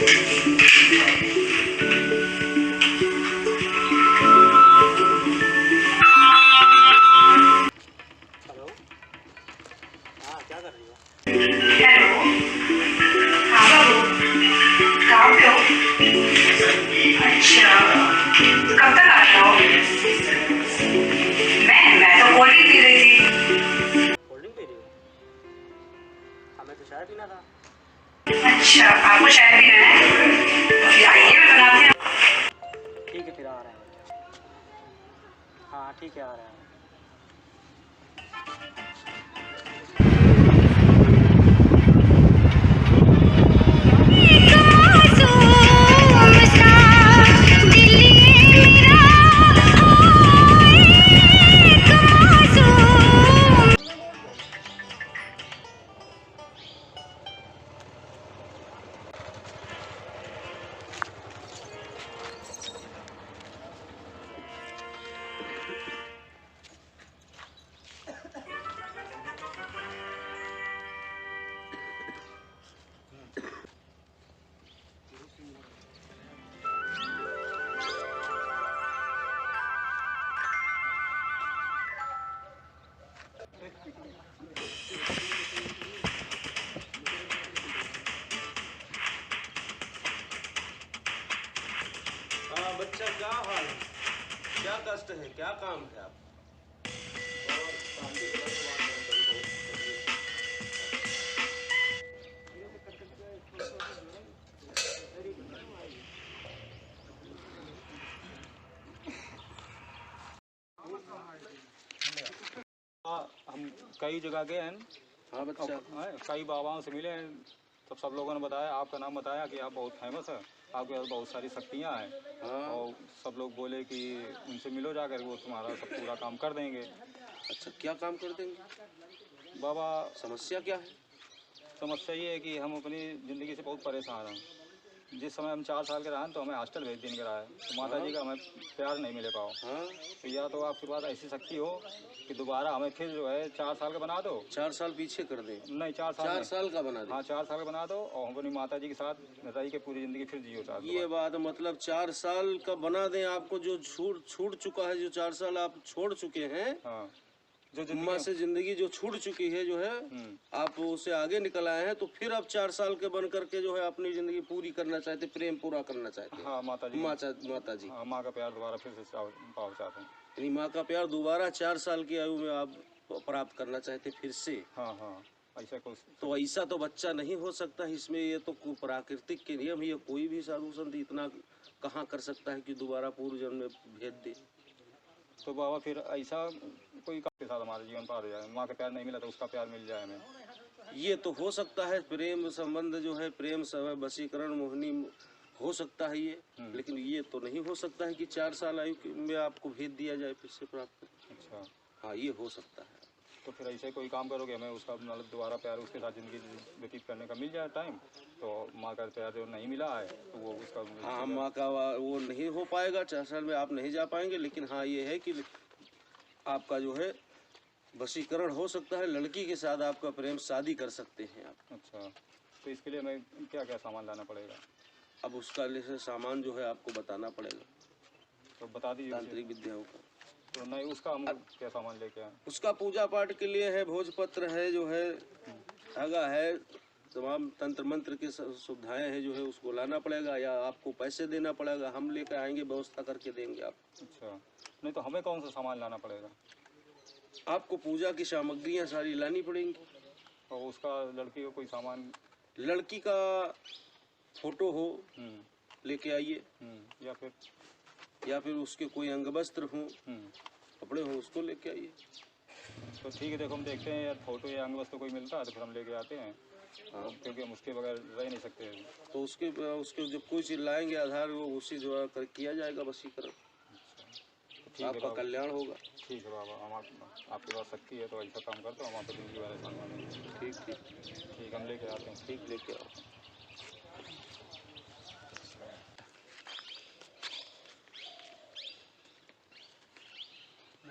Hello. हाँ, क्या कर रही हो? हेलो। हाँ बाबू, कहाँ पे हो? अच्छा, कब तक आ रहे हो? मैं तो कोल्ड ड्रिंक पी रही थी। कोल्ड ड्रिंक पी रही हो? हमें तो चाय पीना था। अच्छा, आपको चाय पीना है? फिर आइए, मैं बनाती हूँ। ठीक है, फिर आ रहे हैं। हाँ ठीक है, आ रहे हैं। हाँ बच्चा, क्या हाल है? क्या कष्ट है? क्या काम है आप? हाँ, हम कई जगह गए हैं। हाँ बच्चा। कई बाबाओं से मिले हैं, तो सब लोगों ने बताया, आपका नाम बताया कि आप बहुत फेमस है, आपके पास बहुत सारी शक्तियाँ हैं। हाँ। और सब लोग बोले कि उनसे मिलो जाकर, वो तुम्हारा सब पूरा काम कर देंगे। अच्छा, क्या काम कर देंगे? बाबा, समस्या क्या है? समस्या ये है कि हम अपनी ज़िंदगी से बहुत परेशान हैं। जिस समय हम 4 साल के रहे तो हमें हॉस्टल भेज दिन कराया, तो माता जी का हमें प्यार नहीं मिले पाओ। हाँ। तो या तो आपके पास ऐसी शक्ति हो कि दोबारा हमें फिर जो है 4 साल का बना दो। 4 साल पीछे कर दें? नहीं, 4 साल 4 नहीं। साल का बना दें? हाँ, 4 साल का बना दो और हम अपनी माता जी के साथ रह के पूरी ज़िंदगी फिर जियो चाहते। ये बात मतलब 4 साल का बना दें आपको, जो छूट चुका है, जो 4 साल आप छोड़ चुके हैं। हाँ, जो अम्मा से जिंदगी जो छूट चुकी है, जो है आप उससे आगे निकल आए हैं, तो फिर आप 4 साल के बन करके जो है अपनी जिंदगी पूरी करना चाहते, प्रेम पूरा करना चाहते हैं। हाँ, माता जी। माता जी। हाँ, माँ का प्यार दोबारा फिर से पाओ चाहते हैं। यानी माँ का प्यार दोबारा 4 साल की आयु में आप प्राप्त करना चाहते फिर से। हाँ हाँ, ऐसा कुछ। तो ऐसा तो बच्चा नहीं हो सकता इसमें, ये तो प्राकृतिक के नियम, ये कोई भी साधु संत इतना कहाँ कर सकता है कि दोबारा पूर्व जन्म में भेज दे। तो बाबा फिर ऐसा कोई काम के साथ हमारे जीवन पार हो जाए, माँ का प्यार नहीं मिला तो उसका प्यार मिल जाए हमें। ये तो हो सकता है, प्रेम संबंध जो है, प्रेम सब वशीकरण मोहिनी हो सकता है ये, लेकिन ये तो नहीं हो सकता है कि 4 साल आयु में आपको भेज दिया जाए फिर से प्राप्त। अच्छा, हाँ, ये हो सकता है। तो फिर ऐसे कोई काम करोगे हमें उसका मतलब दोबारा प्यार उसके साथ ज़िंदगी व्यतीत करने का मिल जाए टाइम, तो माँ का प्यार जो नहीं मिला है तो वो उसका। हाँ, माँ का वो नहीं हो पाएगा, 4 साल में आप नहीं जा पाएंगे, लेकिन हाँ ये है कि आपका जो है वशीकरण हो सकता है, लड़की के साथ आपका प्रेम शादी कर सकते हैं आप। अच्छा, तो इसके लिए हमें क्या क्या सामान लाना पड़ेगा? अब उसका लिए सामान जो है आपको बताना पड़ेगा, तो बता दीजिए तांत्रिक विद्याओं का। तो नहीं, उसका हम क्या सामान लेके आए? उसका पूजा पाठ के लिए है, भोजपत्र है, जो है धागा है, तमाम तंत्र मंत्र की सुविधाएं हैं, जो है उसको लाना पड़ेगा, या आपको पैसे देना पड़ेगा, हम लेकर आएंगे, व्यवस्था करके देंगे आप। अच्छा, नहीं तो हमें कौन सा सामान लाना पड़ेगा? आपको पूजा की सामग्रियां सारी लानी पड़ेंगी। और उसका लड़की को कोई सामान? लड़की का फोटो हो लेके आइए, या फिर उसके कोई अंग वस्त्र हो, कपड़े हो, उसको लेके आइए। तो ठीक है, देखो हम देखते हैं यार, फोटो या अंग वस्त्र कोई मिलता है तो फिर हम लेके आते हैं। हाँ, क्योंकि हम उसके बगैर रह नहीं सकते। तो उसके जब कोई चीज़ लाएंगे आधार, वो उसी द्वारा किया जाएगा वशीकरण। ठीक है, आपका कल्याण होगा। ठीक है बाबा, हम आपके पास शक्ति है तो ऐसा काम करते हो, हम आपको जिंदगी वाले आसान मानेंगे। ठीक ठीक ठीक, हम लेके आते हैं। ठीक, लेके आओ।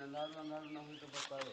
ना हुई तो बताओ।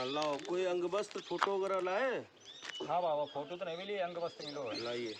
हाँ लाओ, कोई अंग वस्त्र फोटो वगैरह लाए? हाँ बाबा, फोटो तो नहीं मिली, अंग वस्त्र मिलो है। लाइए।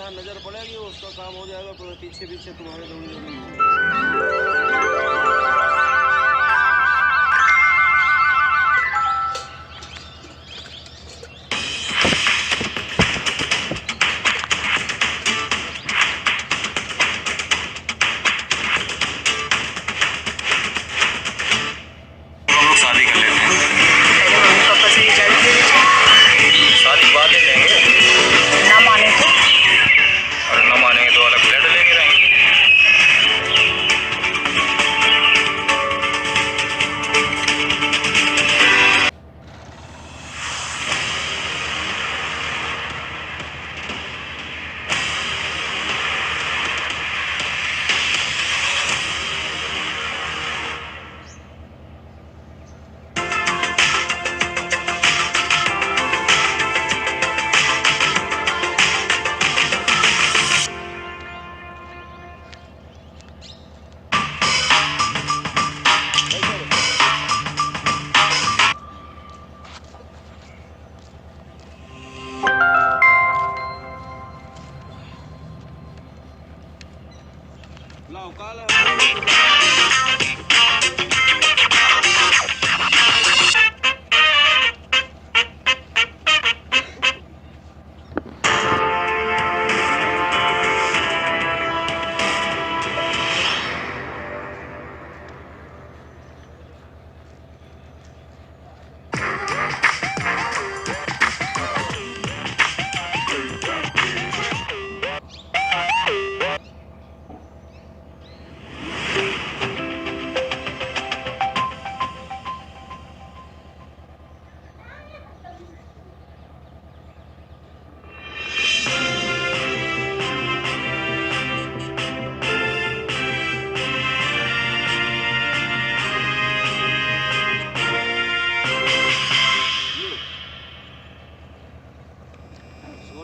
नजर पड़ेगी उसका काम हो जाएगा। तो पीछे पीछे तुम्हारे दौड़ी शादी कर लेते हैं। पहले मम्मी पापा से इजाजत ले लीजिए। शादी बाद ले लेंगे, ना माने तो और न मानेंगे तो अलग फ्लैट लेके रहेंगे। लाओ काला।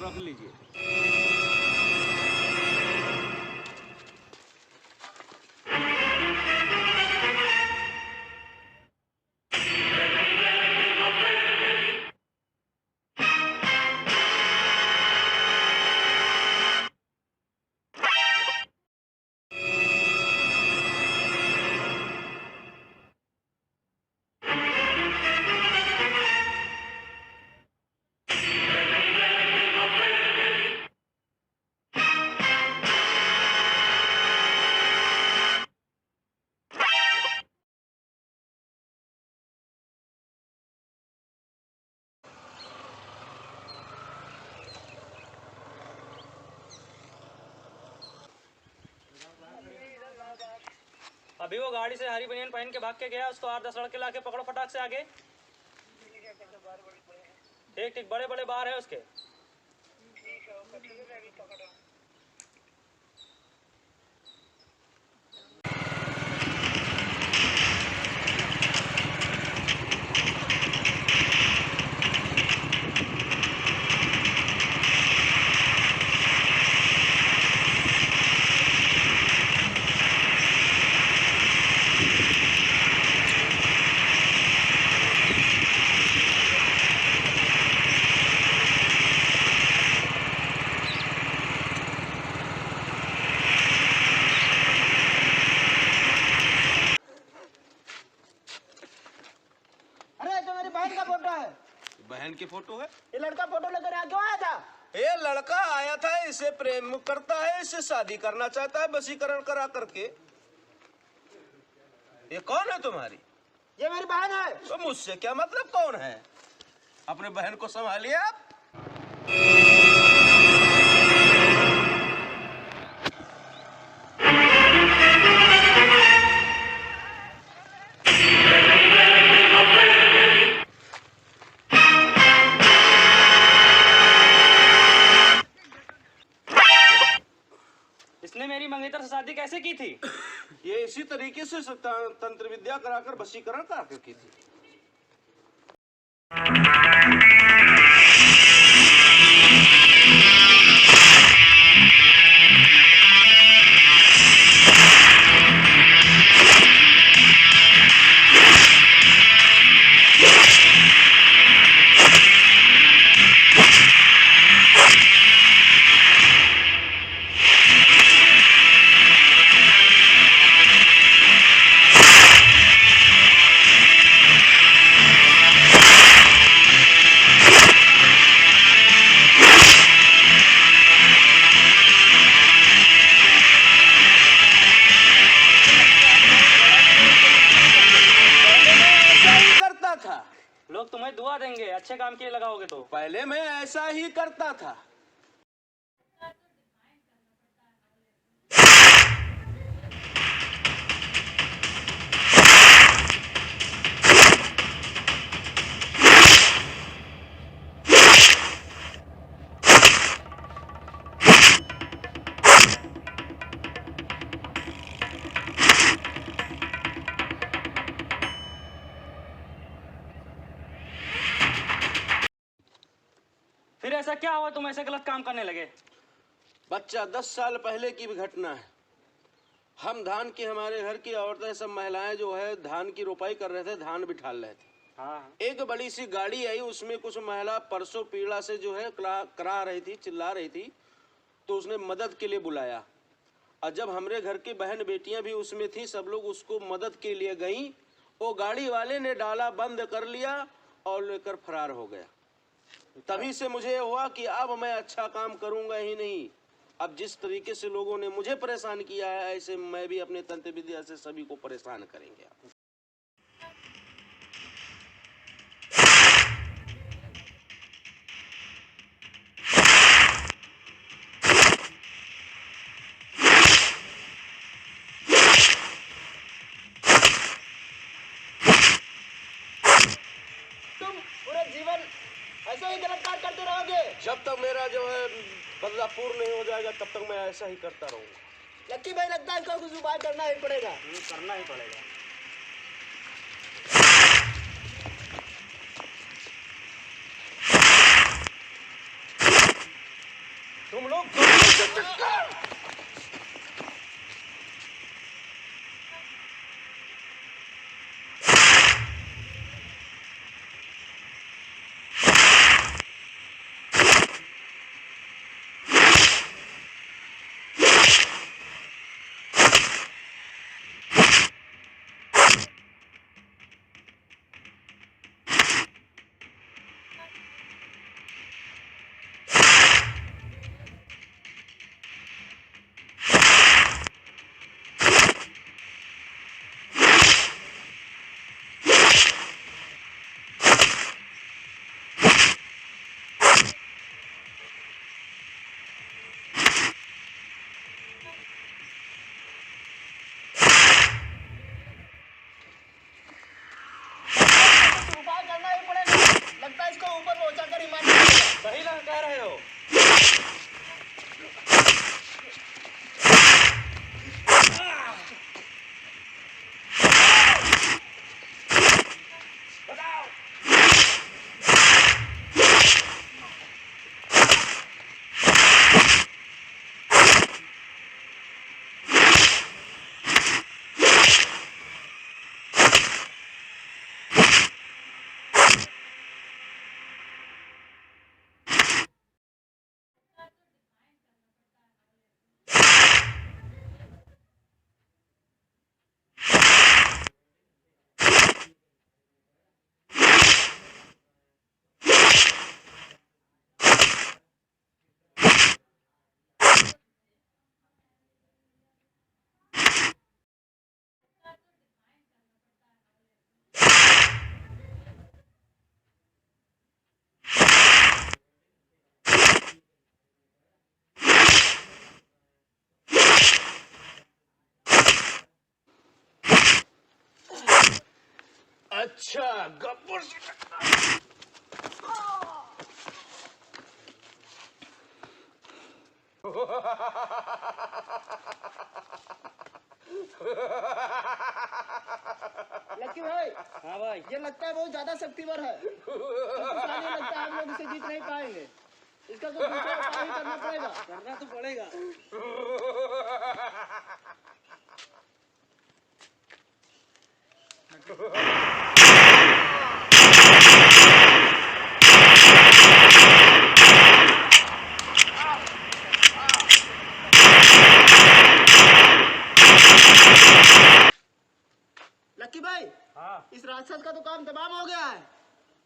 रख लीजिए। अभी वो गाड़ी से हरी बनियान पहन के भाग के गया, उसको 8-10 लड़के लाके पकड़ो फटाक से आगे। ठीक ठीक, बड़े बड़े बार है उसके। फोटो है। ये लड़का फोटो लेकर आ क्यों आया था? ये लड़का आया था, इसे प्रेम करता है, इसे शादी करना चाहता है वशीकरण करा करके। ये कौन है तुम्हारी? ये मेरी बहन है। तो मुझसे क्या मतलब कौन है? अपने बहन को संभालिए आप। इसने मेरी मंगेतर से शादी कैसे की थी? ये इसी तरीके से तंत्र विद्या कराकर वशीकरण कराकर की थी। लोग तुम्हें दुआ देंगे अच्छे काम के लिए लगाओगे तो। पहले मैं ऐसा ही करता था। फिर ऐसा क्या हुआ तुम ऐसे गलत काम करने लगे? बच्चा 10 साल पहले की भी घटना है। हम धान की, हमारे घर की औरतें सब महिलाएं जो है धान की रोपाई कर रहे थे, धान बिठाल रहे थे। हाँ। एक बड़ी सी गाड़ी आई, उसमें कुछ महिला परसों पीड़ा से जो है करा रही थी, चिल्ला रही थी, तो उसने मदद के लिए बुलाया। और जब हमारे घर की बहन बेटियां भी उसमें थी, सब लोग उसको मदद के लिए गई। वो गाड़ी वाले ने डाला बंद कर लिया और लेकर फरार हो गया। तभी से मुझे हुआ कि अब मैं अच्छा काम करूंगा ही नहीं। अब जिस तरीके से लोगों ने मुझे परेशान किया है, ऐसे मैं भी अपने तंत्र विद्या से सभी को परेशान करेंगे। तुम पूरे जीवन ऐसे ही गलत कार्य करते रहोगे? जब तक मेरा जो है बदला पूर्ण नहीं हो जाएगा तब तक मैं ऐसा ही करता रहूंगा। लक्की भाई, लगता है इसका कुछ उपाय करना ही पड़ेगा। करना ही पड़ेगा। तुम लोग अच्छा गब्बर से लक्की भाई, हाँ भाई, ये लगता है बहुत ज्यादा शक्तिवर है। शक्तिशाली लगता है, हम लोग इसे जीत नहीं पाएंगे। इसका कुछ दूसरा उपाय ही करना पड़ेगा। करना तो पड़ेगा। लक्की भाई, हाँ इस राक्षस का तो काम तमाम हो गया है।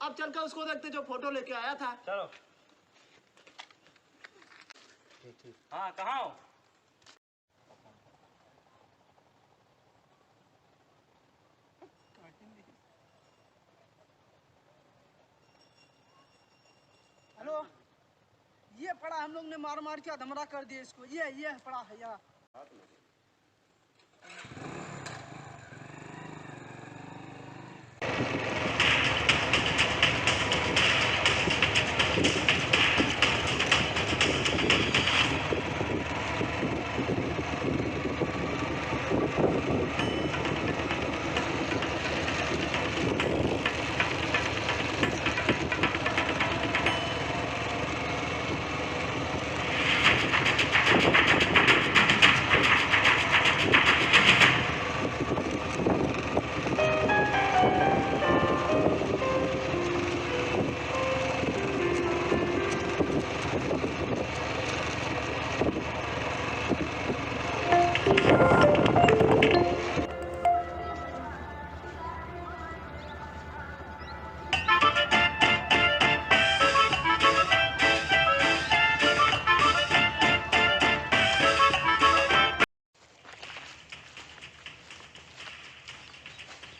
अब चलकर उसको देखते जो फोटो लेके आया था। चलो। हाँ कहाँ हो? हेलो, ये पड़ा हम लोग ने मार मार के अधमरा कर दिया इसको। ये पड़ा है यहाँ।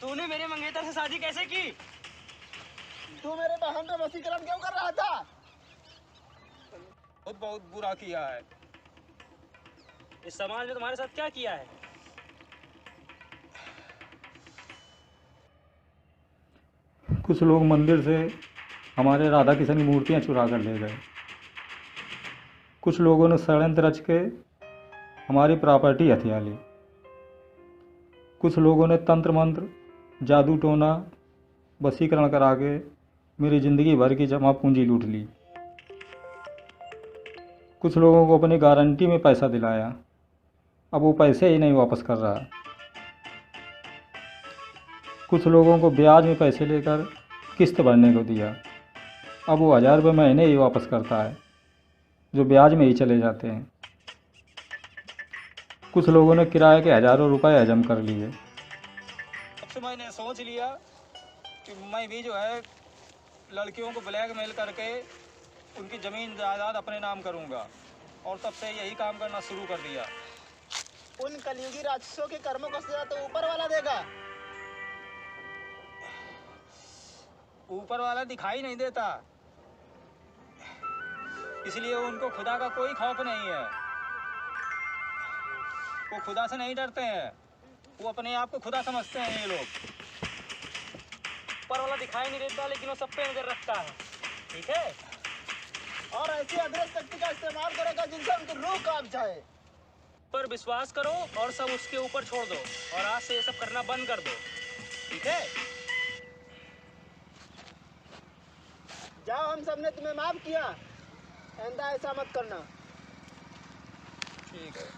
तूने मेरे मंगेतर से शादी कैसे की? तू मेरे बहन पे वशीकरण क्यों कर रहा था? बहुत बुरा किया है। इस समाज में तुम्हारे साथ क्या किया है? कुछ लोग मंदिर से हमारे राधा कृष्ण की मूर्तियाँ चुरा कर ले गए। कुछ लोगों ने षड्यंत्र रच के हमारी प्रॉपर्टी हथिया ली। कुछ लोगों ने तंत्र मंत्र, जादू टोना, वशीकरण करा के मेरी ज़िंदगी भर की जमा पूंजी लूट ली। कुछ लोगों को अपनी गारंटी में पैसा दिलाया, अब वो पैसे ही नहीं वापस कर रहा। कुछ लोगों को ब्याज में पैसे लेकर किस्त भरने को दिया, अब वो 1000 रुपये महीने ही वापस करता है, जो ब्याज में ही चले जाते हैं। कुछ लोगों ने किराए के हज़ारों रुपए हजम कर लिए। तब से मैंने सोच लिया कि मैं भी जो है लड़कियों को ब्लैकमेल करके उनकी ज़मीन जायदाद अपने नाम करूंगा, और तब से यही काम करना शुरू कर दिया। उन कलयुगी राक्षसों के कर्मों का सजा तो ऊपर वाला देगा। ऊपर वाला दिखाई नहीं देता, इसलिए उनको खुदा का कोई खौफ नहीं है। वो खुदा से नहीं डरते हैं, वो अपने आप को खुदा समझते हैं ये लोग। ऊपर वाला दिखाई नहीं देता, लेकिन वो सब पे नजर रखता है। ठीक है? और ऐसी अदृश्य शक्ति का इस्तेमाल करेगा जिनसे उनकी रूह कांप जाए। पर विश्वास करो और सब उसके ऊपर छोड़ दो, और आज से ये सब करना बंद कर दो। ठीक है? जाओ, हम सबने तुम्हें माफ किया, आइंदा ऐसा मत करना। ठीक है।